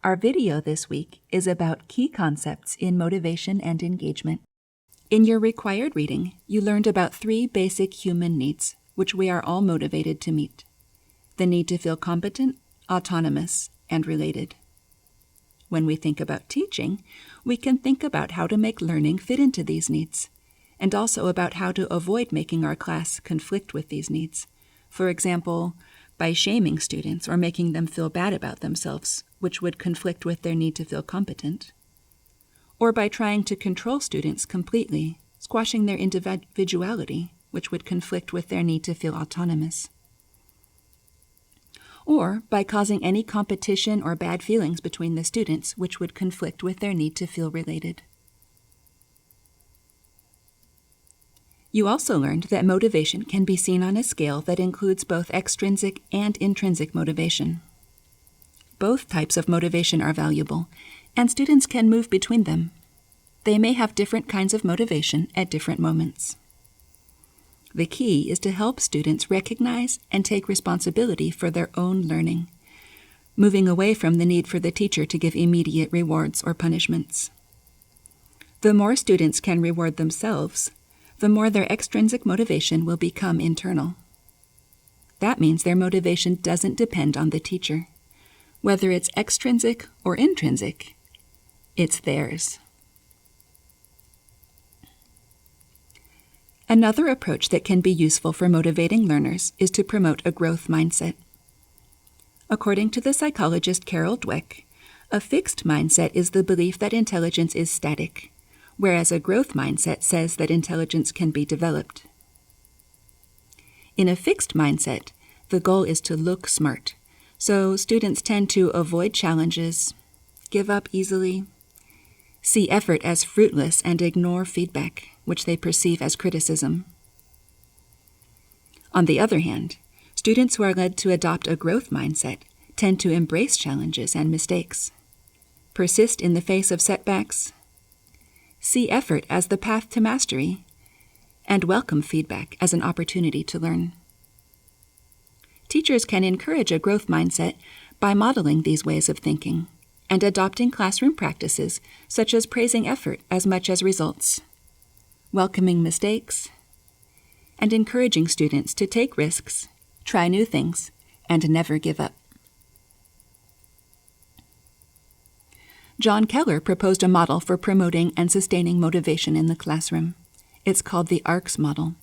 Our video this week is about key concepts in motivation and engagement. In your required reading, you learned about 3 basic human needs, which we are all motivated to meet: the need to feel competent, autonomous, and related. When we think about teaching, we can think about how to make learning fit into these needs, and also about how to avoid making our class conflict with these needs. For example, by shaming students or making them feel bad about themselves, which would conflict with their need to feel competent. Or by trying to control students completely, squashing their individuality, which would conflict with their need to feel autonomous. Or by causing any competition or bad feelings between the students, which would conflict with their need to feel related. You also learned that motivation can be seen on a scale that includes both extrinsic and intrinsic motivation. Both types of motivation are valuable, and students can move between them. They may have different kinds of motivation at different moments. The key is to help students recognize and take responsibility for their own learning, moving away from the need for the teacher to give immediate rewards or punishments. The more students can reward themselves, the more their extrinsic motivation will become internal. That means their motivation doesn't depend on the teacher. Whether it's extrinsic or intrinsic, it's theirs. Another approach that can be useful for motivating learners is to promote a growth mindset. According to the psychologist Carol Dweck, a fixed mindset is the belief that intelligence is static, whereas a growth mindset says that intelligence can be developed. In a fixed mindset, the goal is to look smart, so students tend to avoid challenges, give up easily, see effort as fruitless, and ignore feedback, which they perceive as criticism. On the other hand, students who are led to adopt a growth mindset tend to embrace challenges and mistakes, persist in the face of setbacks, see effort as the path to mastery, and welcome feedback as an opportunity to learn. Teachers can encourage a growth mindset by modeling these ways of thinking and adopting classroom practices such as praising effort as much as results, welcoming mistakes, and encouraging students to take risks, try new things, and never give up. John Keller proposed a model for promoting and sustaining motivation in the classroom. It's called the ARCS model.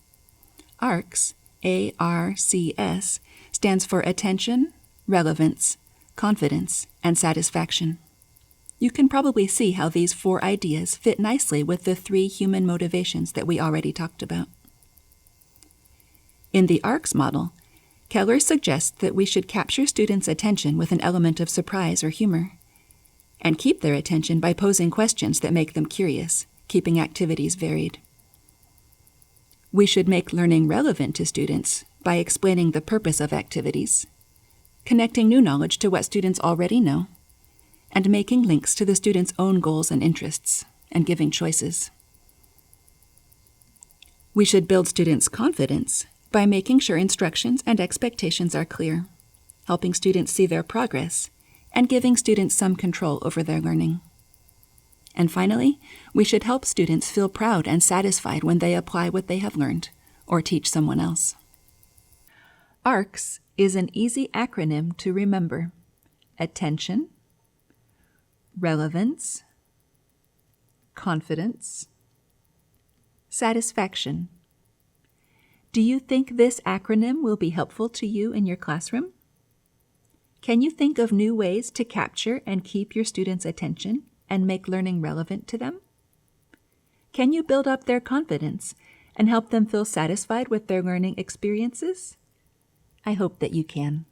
ARCS, A-R-C-S, stands for attention, relevance, confidence, and satisfaction. You can probably see how these 4 ideas fit nicely with the 3 human motivations that we already talked about. In the ARCS model, Keller suggests that we should capture students' attention with an element of surprise or humor, and keep their attention by posing questions that make them curious, keeping activities varied. We should make learning relevant to students by explaining the purpose of activities, connecting new knowledge to what students already know, and making links to the students' own goals and interests, and giving choices. We should build students' confidence by making sure instructions and expectations are clear, helping students see their progress, and giving students some control over their learning. And finally, we should help students feel proud and satisfied when they apply what they have learned or teach someone else. ARCS is an easy acronym to remember: attention, relevance, confidence, satisfaction. Do you think this acronym will be helpful to you in your classroom? Can you think of new ways to capture and keep your students' attention and make learning relevant to them? Can you build up their confidence and help them feel satisfied with their learning experiences? I hope that you can.